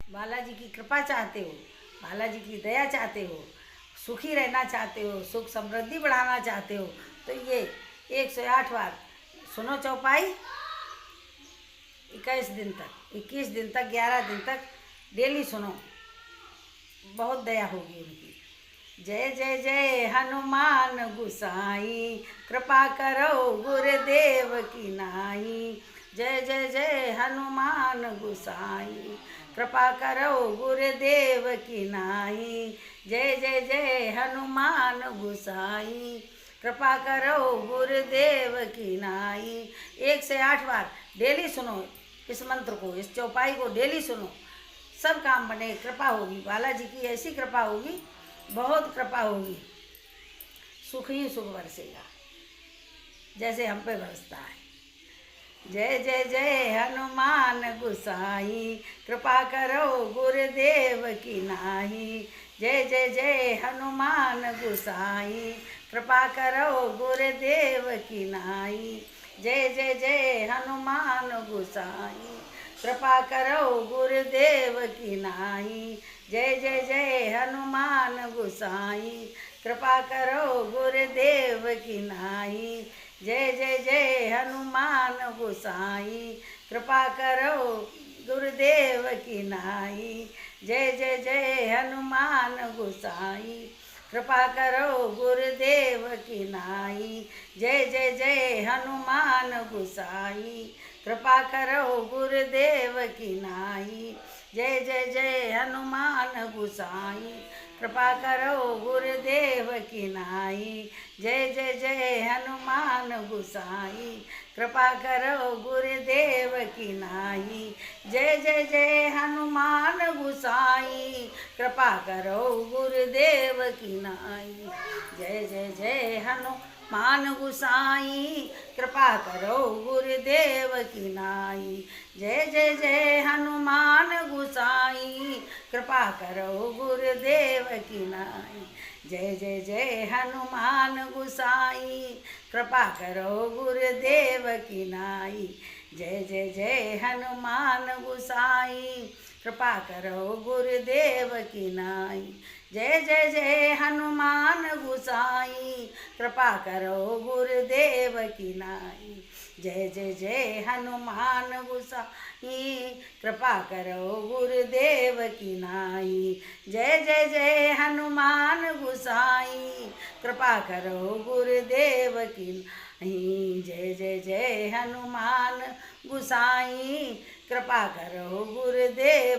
बालाजी की कृपा चाहते हो, बालाजी की दया चाहते हो, सुखी रहना चाहते हो, सुख समृद्धि बढ़ाना चाहते हो, तो ये 108 बार सुनो चौपाई। 21 दिन तक 11 दिन तक डेली सुनो, बहुत दया होगी उनकी। जय जय जय हनुमान गुसाई, कृपा करो गुरुदेव की नाई। जय जय जय हनुमान गुसाई, कृपा करो गुरुदेव की नाई। जय जय जय हनुमान गुसाई, कृपा करो गुरुदेव की नाई। 1 से 8 बार डेली सुनो इस मंत्र को, इस चौपाई को डेली सुनो, सब काम बने, कृपा होगी, बालाजी की ऐसी कृपा होगी, बहुत कृपा होगी, सुख ही सुख बरसेगा जैसे हम पे बरसता है। जय जय जय हनुमान गुसाई, कृपा करो गुरुदेव की नाई। जय जय जय हनुमान गुसाई, कृपा करो गुरुदेव की नाई। जय जय जय हनुमान गुसाई, कृपा करो गुरुदेव की नाई। जय जय जय हनुमान गुसाई, कृपा करो गुरुदेव की नाई। जय जय जय हनुमान गुसाई, कृपा करो गुरुदेव की नाई। जय जय जय हनुमान गुसाई, कृपा करो गुरुदेव की नाई। जय जय जय हनुमान गुसाई, कृपा करो गुरुदेव की नाई। जय जय जय हनुमान गुसाई, कृपा करो गुरुदेव की नाई। जय जय जय हनुमान गुसाई, कृपा करो गुरुदेव की नाई। जय जय जय हनुमान गुसाई, कृपा करो गुरुदेव की नाई। जय जय जय हनुमान गुसाई, कृपा करो गुरुदेव की नाई। जय जय जय हनुमान गुसाई, कृपा करो गुरुदेव की नाई। जय जय जय हनुमान गुसाई, कृपा करो गुरुदेव की नाई। जय जय जय हनुमान गुसाई, कृपा करो गुरुदेव की नाई। जय जय जय हनुमान गुसाई, कृपा करो गुरुदेव की नाई। जय जय जय हनुमान गुसाई, कृपा करो गुरुदेव की नाई। जय जय जय हनुमान गुसाई, कृपा करो गुरुदेव की नाई। जय जय जय हनुमान गुसाई, कृपा करो गुरुदेव।